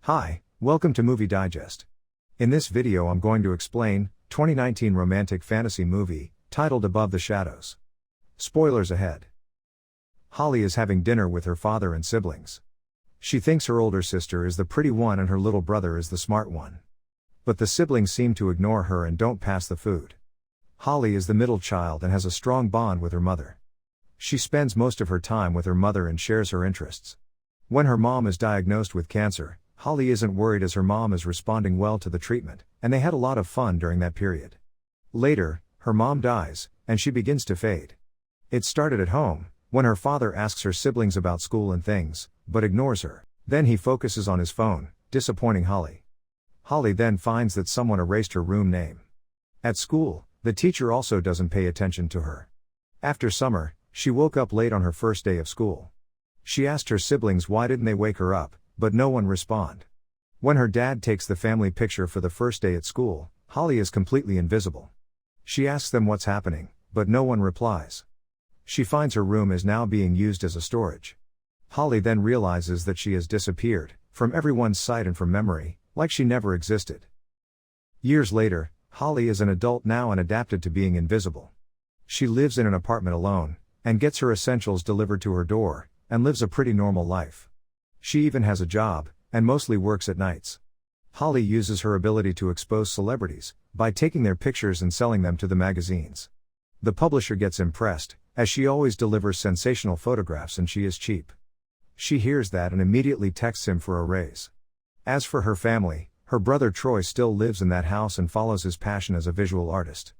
Hi, welcome to Movie Digest. In this video I'm going to explain 2019 romantic fantasy movie, titled Above the Shadows. Spoilers ahead. Holly is having dinner with her father and siblings. She thinks her older sister is the pretty one and her little brother is the smart one. But the siblings seem to ignore her and don't pass the food. Holly is the middle child and has a strong bond with her mother. She spends most of her time with her mother and shares her interests. When her mom is diagnosed with cancer, Holly isn't worried as her mom is responding well to the treatment, and they had a lot of fun during that period. Later, her mom dies, and she begins to fade. It started at home, when her father asks her siblings about school and things, but ignores her. Then he focuses on his phone, disappointing Holly. Holly then finds that someone erased her room name. At school, the teacher also doesn't pay attention to her. After summer, she woke up late on her first day of school. She asked her siblings why didn't they wake her up, but no one respond. When her dad takes the family picture for the first day at school, Holly is completely invisible. She asks them what's happening, but no one replies. She finds her room is now being used as a storage. Holly then realizes that she has disappeared, from everyone's sight and from memory, like she never existed. Years later, Holly is an adult now and adapted to being invisible. She lives in an apartment alone, and gets her essentials delivered to her door, and lives a pretty normal life. She even has a job, and mostly works at nights. Holly uses her ability to expose celebrities, by taking their pictures and selling them to the magazines. The publisher gets impressed, as she always delivers sensational photographs and she is cheap. She hears that and immediately texts him for a raise. As for her family, her brother Troy still lives in that house and follows his passion as a visual artist.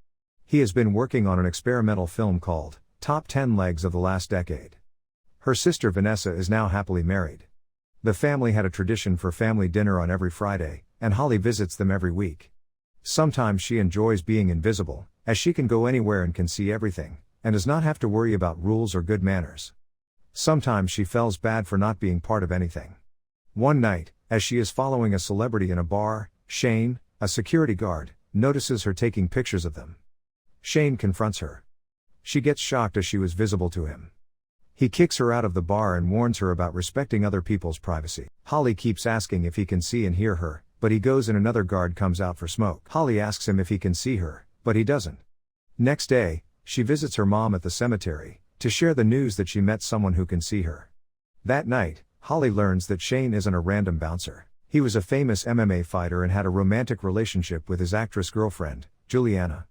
He has been working on an experimental film called Top 10 Legs of the Last Decade. Her sister Vanessa is now happily married. The family had a tradition for family dinner on every Friday, and Holly visits them every week. Sometimes she enjoys being invisible, as she can go anywhere and can see everything, and does not have to worry about rules or good manners. Sometimes she feels bad for not being part of anything. One night, as she is following a celebrity in a bar, Shane, a security guard, notices her taking pictures of them. Shane confronts her. She gets shocked as she was visible to him. He kicks her out of the bar and warns her about respecting other people's privacy. Holly keeps asking if he can see and hear her, but he goes and another guard comes out for smoke. Holly asks him if he can see her, but he doesn't. Next day, she visits her mom at the cemetery, to share the news that she met someone who can see her. That night, Holly learns that Shane isn't a random bouncer. He was a famous MMA fighter and had a romantic relationship with his actress girlfriend, Juliana.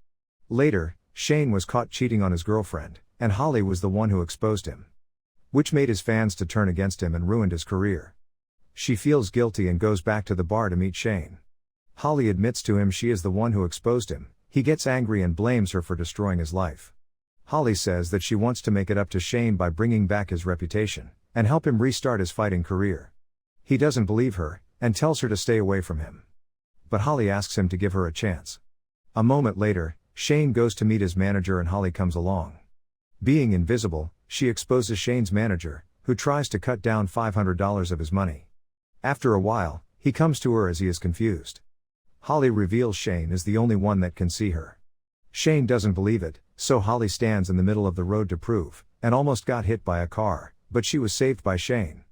Later, Shane was caught cheating on his girlfriend, and Holly was the one who exposed him, which made his fans to turn against him and ruined his career. She feels guilty and goes back to the bar to meet Shane. Holly admits to him she is the one who exposed him. He gets angry and blames her for destroying his life. Holly says that she wants to make it up to Shane by bringing back his reputation, and help him restart his fighting career. He doesn't believe her, and tells her to stay away from him. But Holly asks him to give her a chance. A moment later, Shane goes to meet his manager and Holly comes along. Being invisible, she exposes Shane's manager, who tries to cut down $500 of his money. After a while, he comes to her as he is confused. Holly reveals Shane is the only one that can see her. Shane doesn't believe it, so Holly stands in the middle of the road to prove, and almost got hit by a car, but she was saved by Shane.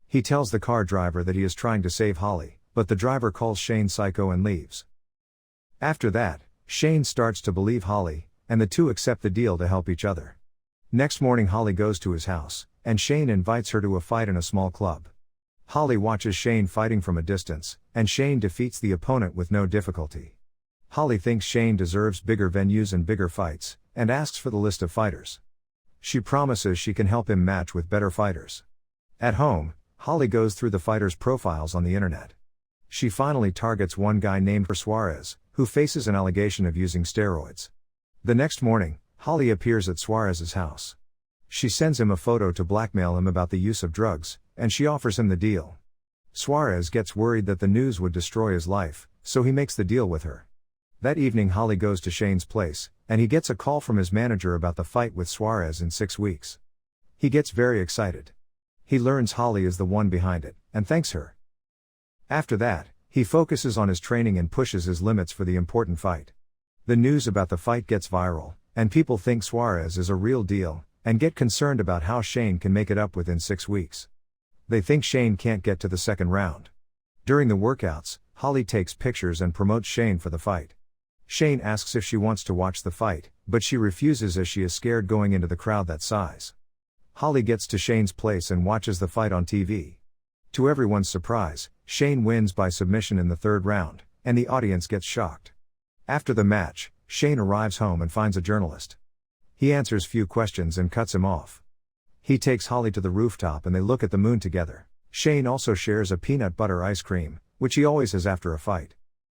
He tells the car driver that he is trying to save Holly, but the driver calls Shane psycho and leaves. After that, Shane starts to believe Holly, and the two accept the deal to help each other. Next morning Holly goes to his house, and Shane invites her to a fight in a small club. Holly watches Shane fighting from a distance, and Shane defeats the opponent with no difficulty. Holly thinks Shane deserves bigger venues and bigger fights, and asks for the list of fighters. She promises she can help him match with better fighters. At home, Holly goes through the fighters' profiles on the internet. She finally targets one guy named Suarez, who faces an allegation of using steroids. The next morning, Holly appears at Suarez's house. She sends him a photo to blackmail him about the use of drugs, and she offers him the deal. Suarez gets worried that the news would destroy his life, so he makes the deal with her. That evening Holly goes to Shane's place, and he gets a call from his manager about the fight with Suarez in 6 weeks. He gets very excited. He learns Holly is the one behind it, and thanks her. After that, he focuses on his training and pushes his limits for the important fight. The news about the fight gets viral, and people think Suarez is a real deal, and get concerned about how Shane can make it up within 6 weeks. They think Shane can't get to the second round. During the workouts, Holly takes pictures and promotes Shane for the fight. Shane asks if she wants to watch the fight, but she refuses as she is scared going into the crowd that size. Holly gets to Shane's place and watches the fight on TV. To everyone's surprise, Shane wins by submission in the third round, and the audience gets shocked. After the match, Shane arrives home and finds a journalist. He answers few questions and cuts him off. He takes Holly to the rooftop and they look at the moon together. Shane also shares a peanut butter ice cream, which he always has after a fight.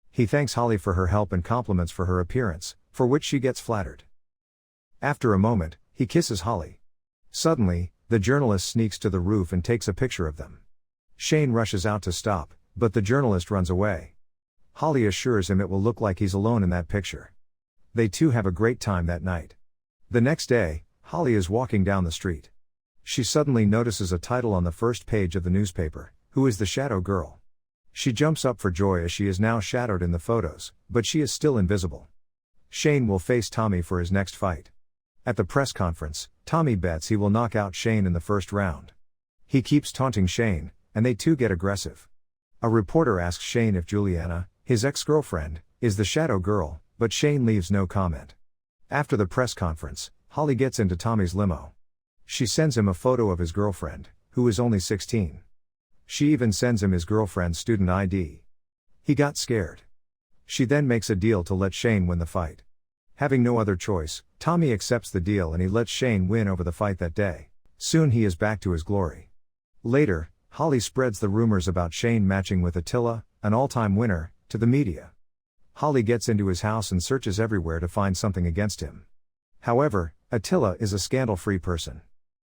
He thanks Holly for her help and compliments for her appearance, for which she gets flattered. After a moment, he kisses Holly. Suddenly, the journalist sneaks to the roof and takes a picture of them. Shane rushes out to stop, but the journalist runs away. Holly assures him it will look like he's alone in that picture. They too have a great time that night. The next day, Holly is walking down the street. She suddenly notices a title on the first page of the newspaper, "Who is the Shadow Girl?" She jumps up for joy as she is now shadowed in the photos, but she is still invisible. Shane will face Tommy for his next fight. At the press conference, Tommy bets he will knock out Shane in the first round. He keeps taunting Shane, and they too get aggressive. A reporter asks Shane if Juliana, his ex-girlfriend, is the Shadow Girl, but Shane leaves no comment. After the press conference, Holly gets into Tommy's limo. She sends him a photo of his girlfriend, who is only 16. She even sends him his girlfriend's student ID. He got scared. She then makes a deal to let Shane win the fight. Having no other choice, Tommy accepts the deal and he lets Shane win over the fight that day. Soon he is back to his glory. Later, Holly spreads the rumors about Shane matching with Attila, an all-time winner, to the media. Holly gets into his house and searches everywhere to find something against him. However, Attila is a scandal-free person.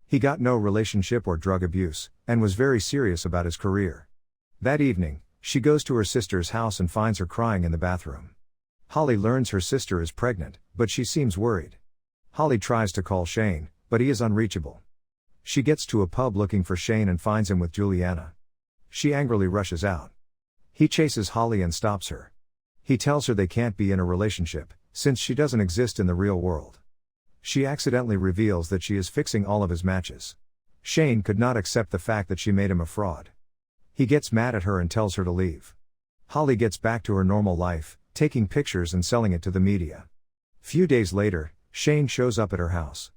He got no relationship or drug abuse, and was very serious about his career. That evening, she goes to her sister's house and finds her crying in the bathroom. Holly learns her sister is pregnant, but she seems worried. Holly tries to call Shane, but he is unreachable. She gets to a pub looking for Shane and finds him with Juliana. She angrily rushes out. He chases Holly and stops her. He tells her they can't be in a relationship, since she doesn't exist in the real world. She accidentally reveals that she is fixing all of his matches. Shane could not accept the fact that she made him a fraud. He gets mad at her and tells her to leave. Holly gets back to her normal life, taking pictures and selling it to the media. Few days later, Shane shows up at her house.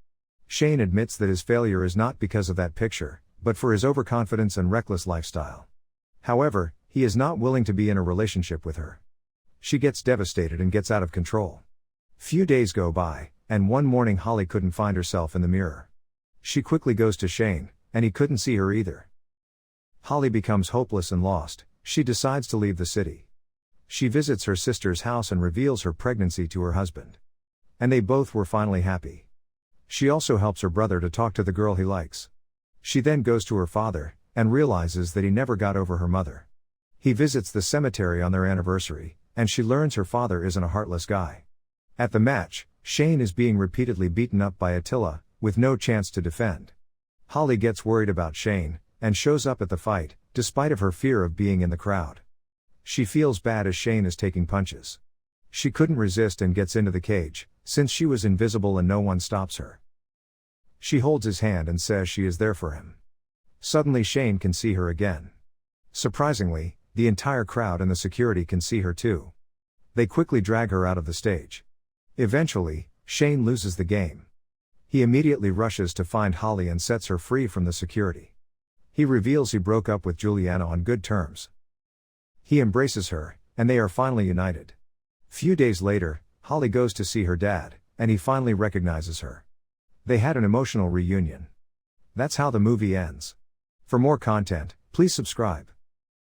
Shane admits that his failure is not because of that picture, but for his overconfidence and reckless lifestyle. However, he is not willing to be in a relationship with her. She gets devastated and gets out of control. Few days go by, and one morning Holly couldn't find herself in the mirror. She quickly goes to Shane, and he couldn't see her either. Holly becomes hopeless and lost. She decides to leave the city. She visits her sister's house and reveals her pregnancy to her husband. And they both were finally happy. She also helps her brother to talk to the girl he likes. She then goes to her father, and realizes that he never got over her mother. He visits the cemetery on their anniversary, and she learns her father isn't a heartless guy. At the match, Shane is being repeatedly beaten up by Attila, with no chance to defend. Holly gets worried about Shane, and shows up at the fight, despite of her fear of being in the crowd. She feels bad as Shane is taking punches. She couldn't resist and gets into the cage, since she was invisible and no one stops her. She holds his hand and says she is there for him. Suddenly Shane can see her again. Surprisingly, the entire crowd and the security can see her too. They quickly drag her out of the stage. Eventually, Shane loses the game. He immediately rushes to find Holly and sets her free from the security. He reveals he broke up with Juliana on good terms. He embraces her, and they are finally united. Few days later, Holly goes to see her dad, and he finally recognizes her. They had an emotional reunion. That's how the movie ends. For more content, please subscribe.